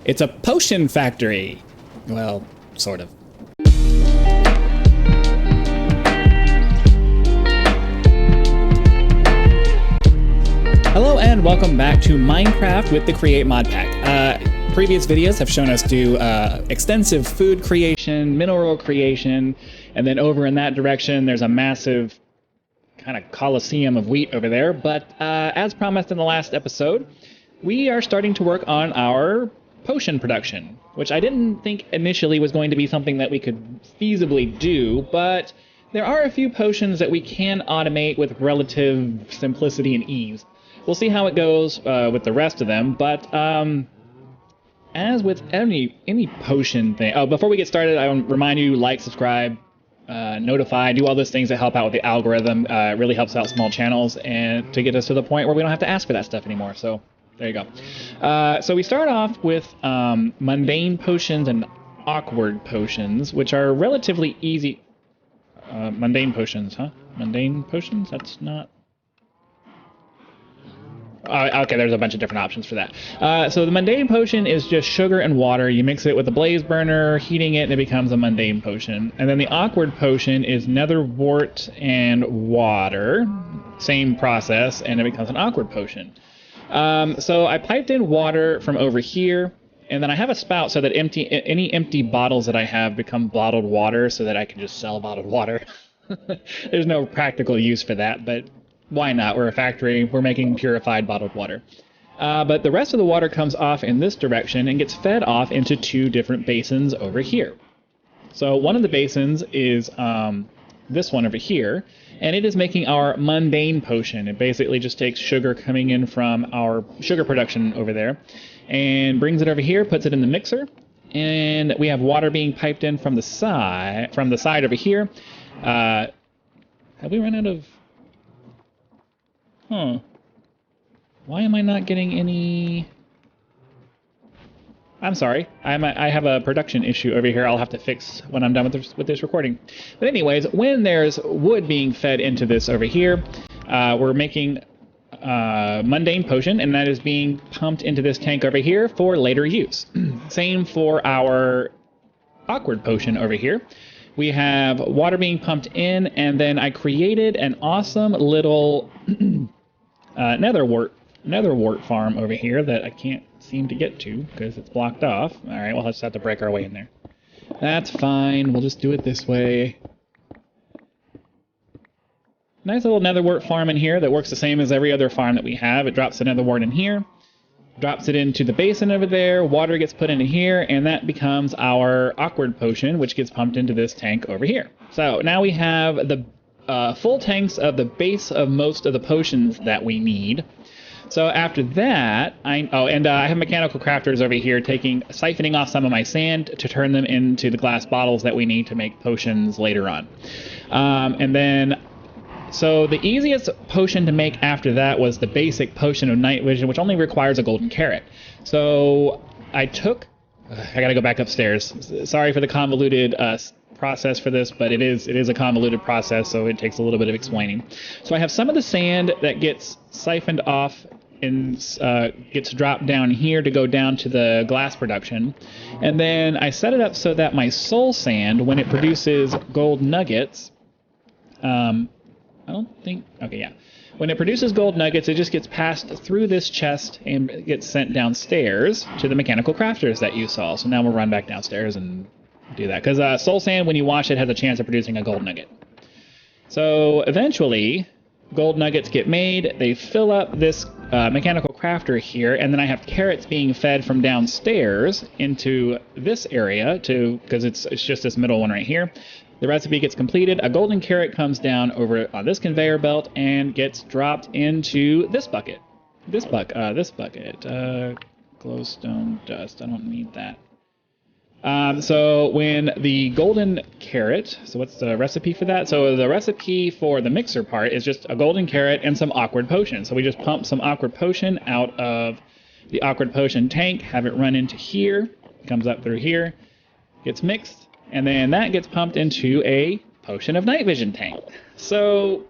It's a potion factory. Well, sort of. Hello and welcome back to Minecraft with the Create Modpack. Previous videos have shown us do extensive food creation, mineral creation, and then over in that direction there's a massive kind of coliseum of wheat over there. But as promised in the last episode, we are starting to work on our potion production, which I didn't think initially was going to be something that we could feasibly do, but there are a few potions that we can automate with relative simplicity and ease. We'll see how it goes with the rest of them, but as with any potion thing... Oh, before we get started, I want to remind you, like, subscribe, notify, do all those things that help out with the algorithm. It really helps out small channels and to get us to the point where we don't have to ask for that stuff anymore, so there you go. So we start off with mundane potions and awkward potions, which are relatively easy... mundane potions, huh? Mundane potions? That's not... okay, there's a bunch of different options for that. So the mundane potion is just sugar and water. You mix it with a blaze burner, heating it, and it becomes a mundane potion. And then the awkward potion is nether wart and water. Same process, and it becomes an awkward potion. So I piped in water from over here, and then I have a spout so that any empty bottles that I have become bottled water so that I can just sell bottled water. There's no practical use for that, but why not? We're a factory. We're making purified bottled water. But the rest of the water comes off in this direction and gets fed off into two different basins over here. So one of the basins is this one over here, and it is making our mundane potion. It basically just takes sugar coming in from our sugar production over there and brings it over here, puts it in the mixer, and we have water being piped in from the side over here. Have we run out of... Huh. Why am I not getting any... I'm sorry. I have a production issue over here I'll have to fix when I'm done with this recording. But anyways, when there's wood being fed into this over here, we're making mundane potion, and that is being pumped into this tank over here for later use. Same for our awkward potion over here. We have water being pumped in, and then I created an awesome little nether wart farm over here that I can't seem to get to because it's blocked off. Alright, we'll just have to break our way in there. That's fine, we'll just do it this way. Nice little nether wart farm in here that works the same as every other farm that we have. It drops the nether wart in here, drops it into the basin over there, water gets put into here, and that becomes our awkward potion, which gets pumped into this tank over here. So now we have the full tanks of the base of most of the potions that we need. So after that, I have mechanical crafters over here siphoning off some of my sand to turn them into the glass bottles that we need to make potions later on. So the easiest potion to make after that was the basic potion of night vision, which only requires a golden carrot. So I gotta go back upstairs. Sorry for the convoluted process for this, but it is a convoluted process, so it takes a little bit of explaining. So I have some of the sand that gets siphoned off and gets dropped down here to go down to the glass production, and then I set it up so that my soul sand, when it produces gold nuggets, when it produces gold nuggets, it just gets passed through this chest and gets sent downstairs to the mechanical crafters that you saw. So now we'll run back downstairs and do that, because soul sand, when you wash it, has a chance of producing a gold nugget. So eventually, gold nuggets get made, they fill up this mechanical crafter here, and then I have carrots being fed from downstairs into this area, because it's just this middle one right here. The recipe gets completed, a golden carrot comes down over on this conveyor belt and gets dropped into this bucket. This bucket, glowstone dust, I don't need that. So when the golden carrot, so what's the recipe for that? So the recipe for the mixer part is just a golden carrot and some awkward potion. So we just pump some awkward potion out of the awkward potion tank, have it run into here, comes up through here, gets mixed, and then that gets pumped into a potion of night vision tank. So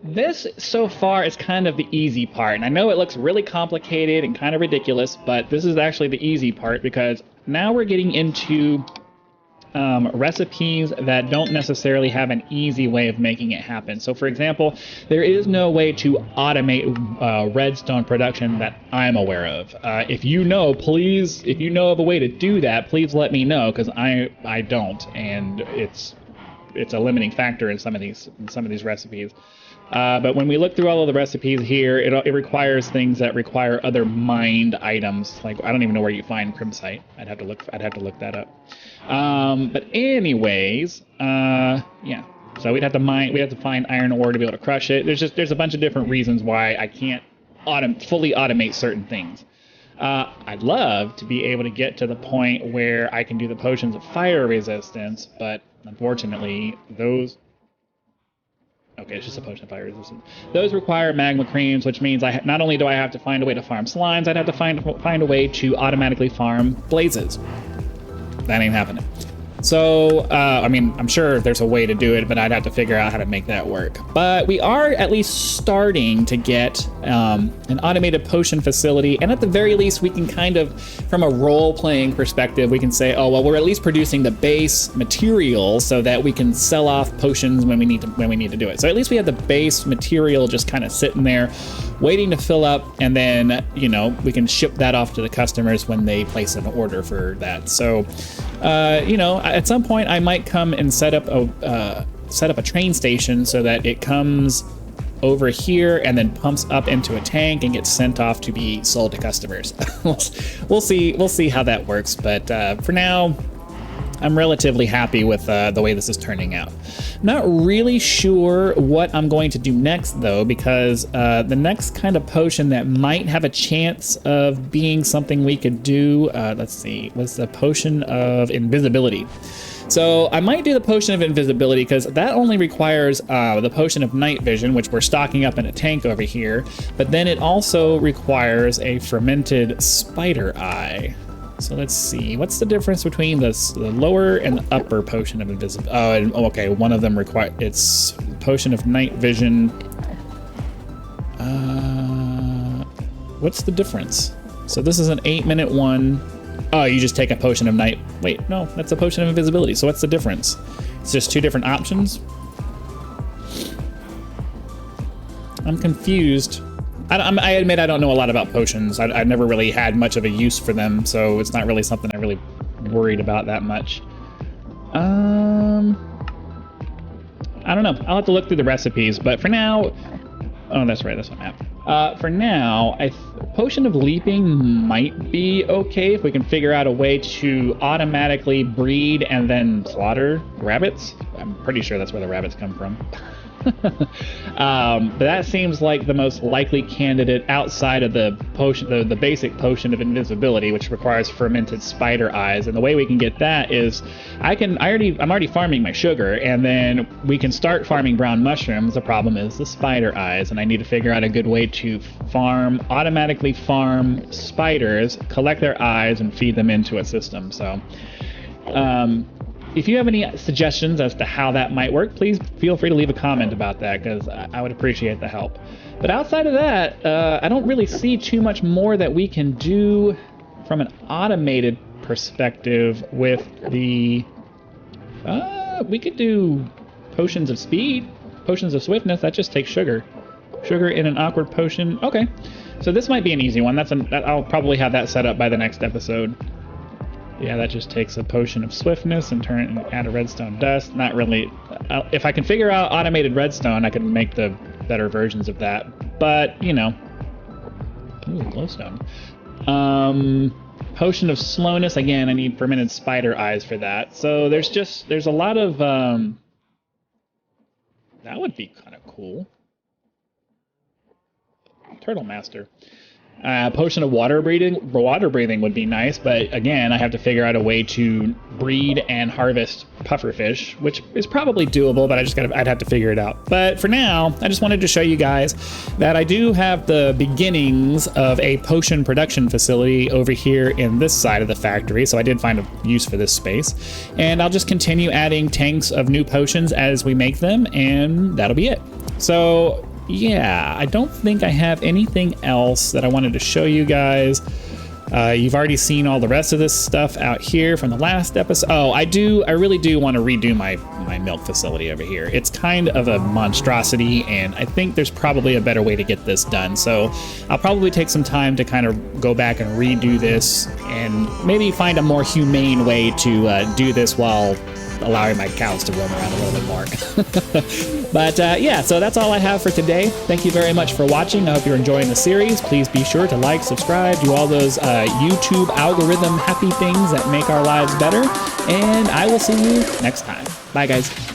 This so far is kind of the easy part, and I know it looks really complicated and kind of ridiculous, but this is actually the easy part because now we're getting into recipes that don't necessarily have an easy way of making it happen. So for example, there is no way to automate redstone production that I'm aware of. If you know, please, if you know of a way to do that, please let me know, because I don't, and it's a limiting factor in some of these recipes. But when we look through all of the recipes here, it requires things that require other mined items. Like, I don't even know where you find crimsite. I'd have to look that up. But anyways, yeah. So we'd have to find iron ore to be able to crush it. There's a bunch of different reasons why I can't fully automate certain things. I'd love to be able to get to the point where I can do the potions of fire resistance, but unfortunately, those... Okay, it's just a potion of fire resistance. Those require magma creams, which means not only do I have to find a way to farm slimes, I'd have to find a way to automatically farm blazes. That ain't happening. So, I mean, I'm sure there's a way to do it, but I'd have to figure out how to make that work. But we are at least starting to get an automated potion facility, and at the very least, we can kind of, from a role-playing perspective, we can say, oh, well, we're at least producing the base material so that we can sell off potions when we need to do it. So at least we have the base material just kind of sitting there, waiting to fill up, and then, you know, we can ship that off to the customers when they place an order for that. So, you know, at some point I might come and set up a train station so that it comes over here and then pumps up into a tank and gets sent off to be sold to customers. We'll see how that works, but for now, I'm relatively happy with the way this is turning out. Not really sure what I'm going to do next, though, because the next kind of potion that might have a chance of being something we could do, let's see, was the potion of invisibility. So I might do the potion of invisibility because that only requires the potion of night vision, which we're stocking up in a tank over here, but then it also requires a fermented spider eye. So let's see, what's the difference between the lower and the upper potion of invisibility? Oh, okay, one of them it's potion of night vision. What's the difference? So this is an 8-minute one. Oh, you just take a potion of night. Wait, no, that's a potion of invisibility. So what's the difference? It's just two different options. I'm confused. I admit I don't know a lot about potions. I've never really had much of a use for them, so it's not really something I really worried about that much. I don't know. I'll have to look through the recipes, but for now... Oh, that's right, that's what I have. For now, potion of leaping might be okay if we can figure out a way to automatically breed and then slaughter rabbits. I'm pretty sure that's where the rabbits come from. But that seems like the most likely candidate outside of the potion, the basic potion of invisibility, which requires fermented spider eyes. And the way we can get that is, I'm already farming my sugar, and then we can start farming brown mushrooms. The problem is the spider eyes, and I need to figure out a good way to automatically farm spiders, collect their eyes, and feed them into a system. So, if you have any suggestions as to how that might work, please feel free to leave a comment about that, because I would appreciate the help. But outside of that, I don't really see too much more that we can do from an automated perspective with the... we could do potions of speed, potions of swiftness. That just takes sugar. Sugar in an awkward potion. Okay, so this might be an easy one. I'll probably have that set up by the next episode. Yeah, that just takes a potion of swiftness and add a redstone dust. Not really. If I can figure out automated redstone, I can make the better versions of that. But, you know. Ooh, glowstone. Potion of slowness. Again, I need fermented spider eyes for that. So there's a lot of... that would be kind of cool. Turtle Master. Potion of water breathing. Water breathing would be nice, but again, I have to figure out a way to breed and harvest pufferfish, which is probably doable, but I'd have to figure it out. But for now, I just wanted to show you guys that I do have the beginnings of a potion production facility over here in this side of the factory, so I did find a use for this space. And I'll just continue adding tanks of new potions as we make them, and that'll be it. So yeah, I don't think I have anything else that I wanted to show you guys. You've already seen all the rest of this stuff out here from the last episode. Oh, I really do want to redo my milk facility over here. It's kind of a monstrosity, and I think there's probably a better way to get this done. So I'll probably take some time to kind of go back and redo this and maybe find a more humane way to do this while allowing my cows to roam around a little bit more. But yeah, so that's all I have for today. Thank you very much for watching. I hope you're enjoying the series. Please be sure to like, subscribe, do all those YouTube algorithm happy things that make our lives better. And I will see you next time. Bye, guys.